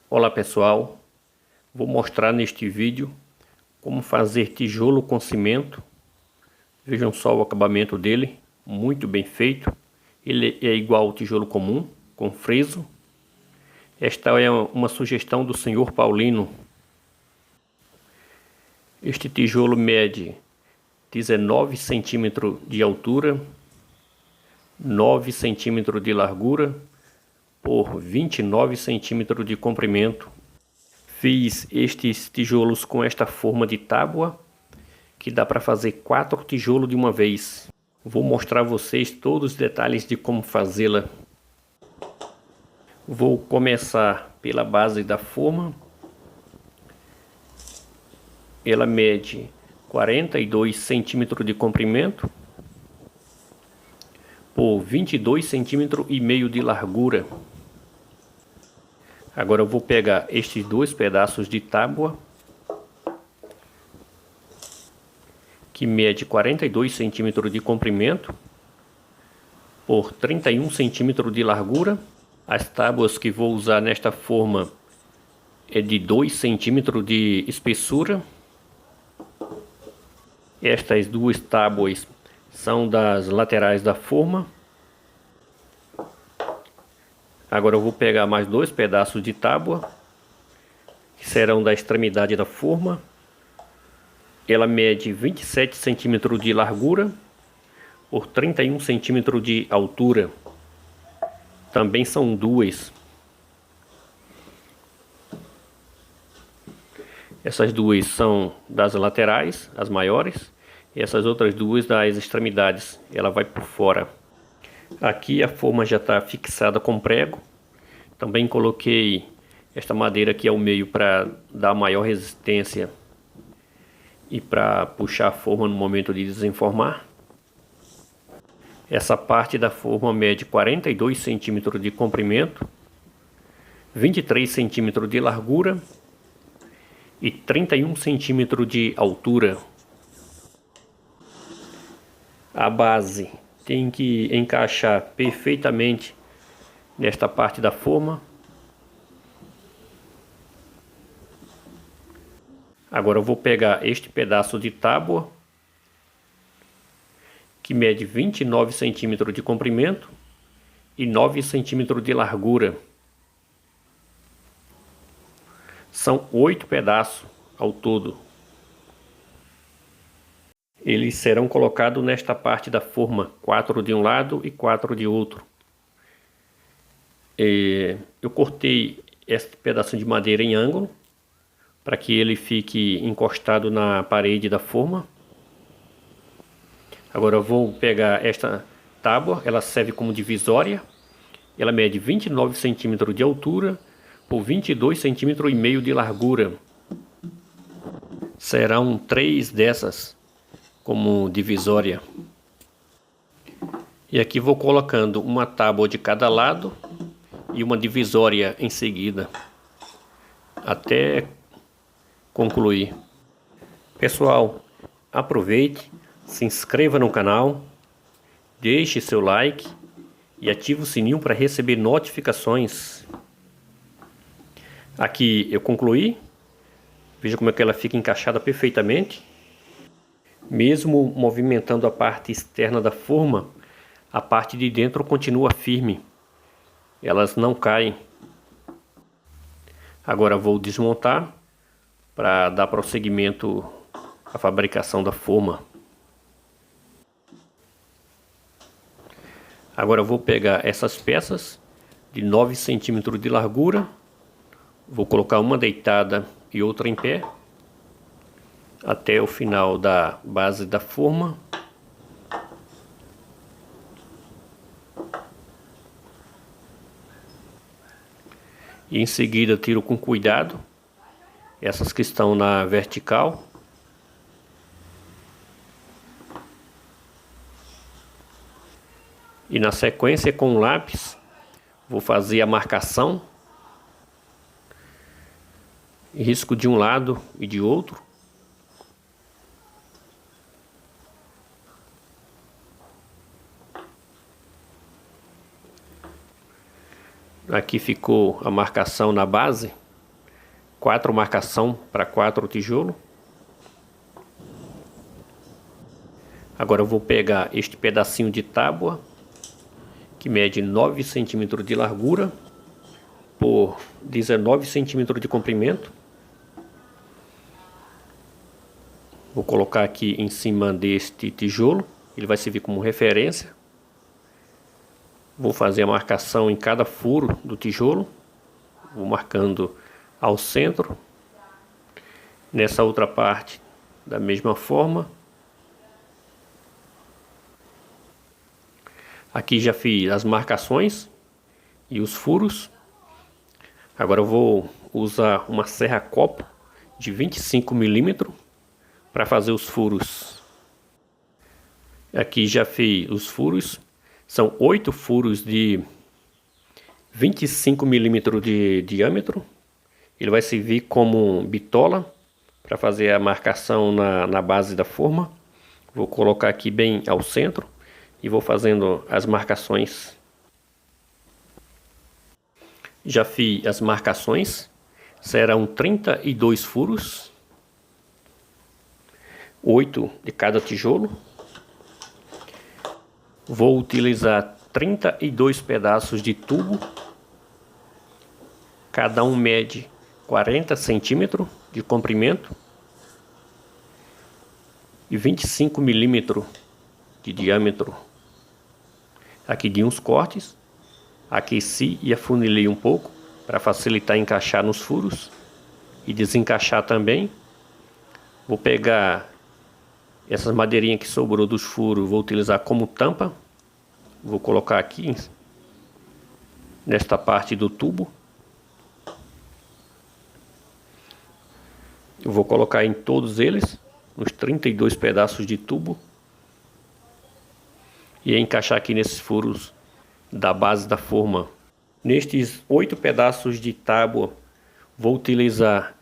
Olá pessoal, vou mostrar neste vídeo como fazer tijolo com cimento. Vejam só o acabamento dele, muito bem feito. Ele é igual ao tijolo comum, com friso. Esta é uma sugestão do senhor Paulino. Este tijolo mede 19 centímetros de altura, 9 centímetros de largura por 29 centímetros de comprimento. Fiz estes tijolos com esta forma de tábua, que dá para fazer 4 tijolos de uma vez. Vou mostrar a vocês todos os detalhes de como fazê-la. Vou começar pela base da forma. Ela mede 42 centímetros de comprimento por 22 centímetros e meio de largura. Agora eu vou pegar estes dois pedaços de tábua, que mede 42 centímetros de comprimento por 31 centímetros de largura. As tábuas que vou usar nesta forma é de 2 centímetros de espessura. Estas duas tábuas são das laterais da forma. Agora eu vou pegar mais dois pedaços de tábua, que serão da extremidade da forma. Ela mede 27 centímetros de largura por 31 centímetros de altura. Também são duas. Essas duas são das laterais, as maiores, e essas outras duas das extremidades. Ela vai por fora. Aqui a forma já está fixada com prego. Também coloquei esta madeira aqui ao meio para dar maior resistência e para puxar a forma no momento de desenformar. Essa parte da forma mede 42 centímetros de comprimento, 23 centímetros de largura e 31 centímetros de altura. A base tem que encaixar perfeitamente nesta parte da forma. Agora eu vou pegar este pedaço de tábua, que mede 29 centímetros de comprimento e 9 centímetros de largura. São 8 pedaços ao todo. Eles serão colocados nesta parte da forma, 4 de um lado e 4 de outro. Eu cortei este pedaço de madeira em ângulo, para que ele fique encostado na parede da forma. Agora eu vou pegar esta tábua, ela serve como divisória. Ela mede 29 centímetros de altura por 22 centímetros e meio de largura. Serão 3 dessas como divisória. E aqui vou colocando uma tábua de cada lado e uma divisória em seguida, até concluir. Pessoal, aproveite, se inscreva no canal, deixe seu like e ative o sininho para receber notificações. Aqui eu concluí. Veja como é que ela fica encaixada perfeitamente. Mesmo movimentando a parte externa da forma, a parte de dentro continua firme. Elas não caem. Agora vou desmontar para dar prosseguimento à fabricação da forma. Agora eu vou pegar essas peças de 9 centímetros de largura. Vou colocar uma deitada e outra em pé até o final da base da forma. E em seguida tiro com cuidado essas que estão na vertical. E na sequência, com o lápis, vou fazer a marcação. Risco de um lado e de outro. Aqui ficou a marcação na base. 4 marcação para 4 tijolos. Agora eu vou pegar este pedacinho de tábua, que mede 9 centímetros de largura por 19 centímetros de comprimento. Vou colocar aqui em cima deste tijolo, ele vai servir como referência. Vou fazer a marcação em cada furo do tijolo. Vou marcando ao centro. Nessa outra parte, da mesma forma. Aqui já fiz as marcações e os furos. Agora eu vou usar uma serra copo de 25 milímetros para fazer os furos. Aqui já fiz os furos. São 8 furos de 25 milímetros de diâmetro. Ele vai servir como bitola para fazer a marcação na base da forma. Vou colocar aqui bem ao centro e vou fazendo as marcações. Já fiz as marcações. Serão 32 furos, 8 de cada tijolo. Vou utilizar 32 pedaços de tubo. Cada um mede 40 centímetros de comprimento e 25 milímetros de diâmetro. Aqui de uns cortes. Aqueci e afunilei um pouco para facilitar encaixar nos furos e desencaixar também. Vou pegar essas madeirinhas que sobrou dos furos, vou utilizar como tampa. Vou colocar aqui nesta parte do tubo. Eu vou colocar em todos eles, nos 32 pedaços de tubo. E encaixar aqui nesses furos da base da forma. Nestes 8 pedaços de tábua, vou utilizar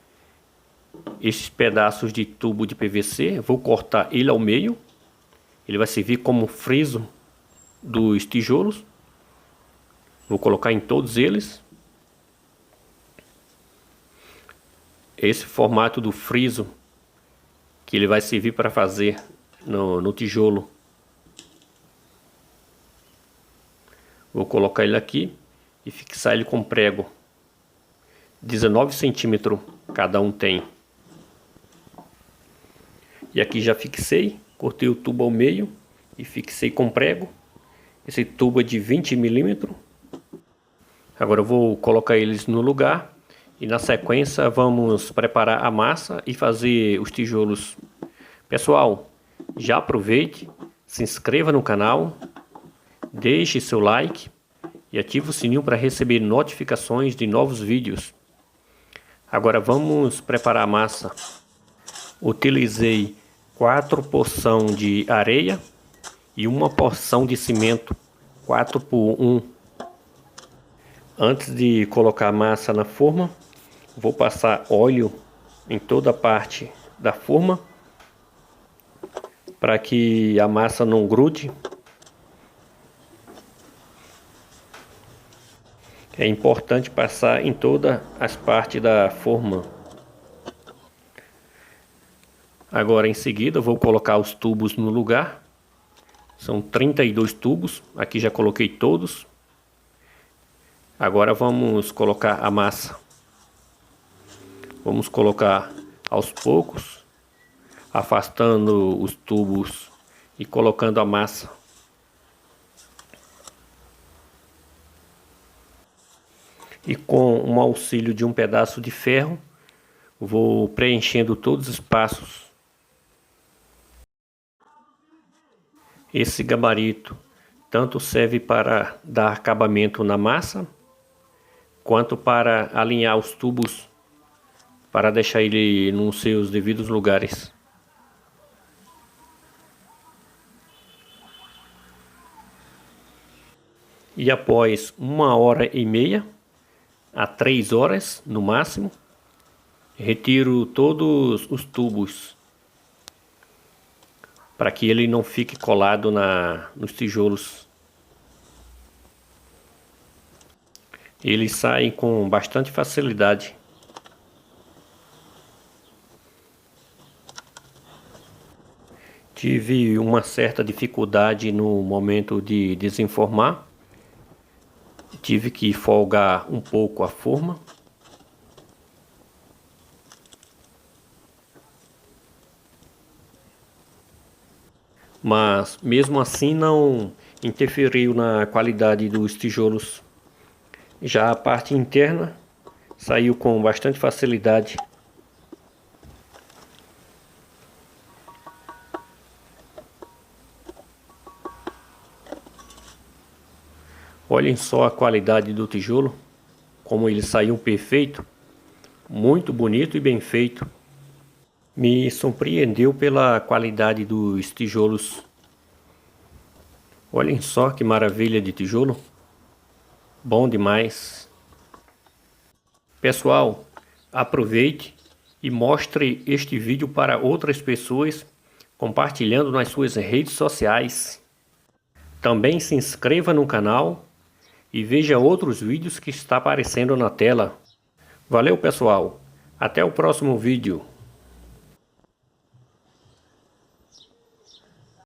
esses pedaços de tubo de PVC. Vou cortar ele ao meio. Ele vai servir como friso dos tijolos. Vou colocar em todos eles. Esse formato do friso que ele vai servir para fazer no tijolo. Vou colocar ele aqui e fixar ele com prego. 19 centímetros cada um tem. E aqui já fixei, cortei o tubo ao meio e fixei com prego. Esse tubo é de 20 milímetros. Agora eu vou colocar eles no lugar e na sequência vamos preparar a massa e fazer os tijolos. Pessoal, já aproveite, se inscreva no canal, deixe seu like e ative o sininho para receber notificações de novos vídeos. Agora vamos preparar a massa. Utilizei 4 porções de areia e uma porção de cimento 4x1. Antes de colocar a massa na forma, vou passar óleo em toda a parte da forma para que a massa não grude. É importante passar em todas as partes da forma. Agora em seguida vou colocar os tubos no lugar. São 32 tubos, aqui já coloquei todos. Agora vamos colocar a massa. Vamos colocar aos poucos, afastando os tubos e colocando a massa. E com o auxílio de um pedaço de ferro, vou preenchendo todos os espaços. Esse gabarito tanto serve para dar acabamento na massa, quanto para alinhar os tubos, para deixar ele nos seus devidos lugares. E após 1h30 a 3 horas no máximo, retiro todos os tubos para que ele não fique colado nos tijolos. Eles saem com bastante facilidade. Tive uma certa dificuldade no momento de desenformar. Tive que folgar um pouco a forma. Mas mesmo assim não interferiu na qualidade dos tijolos. Já a parte interna saiu com bastante facilidade. Olhem só a qualidade do tijolo, como ele saiu perfeito, muito bonito e bem feito. Me surpreendeu pela qualidade dos tijolos. Olhem só que maravilha de tijolo, bom demais. Pessoal, aproveite e mostre este vídeo para outras pessoas, compartilhando nas suas redes sociais. Também se inscreva no canal e veja outros vídeos que está aparecendo na tela. Valeu, pessoal, até o próximo vídeo.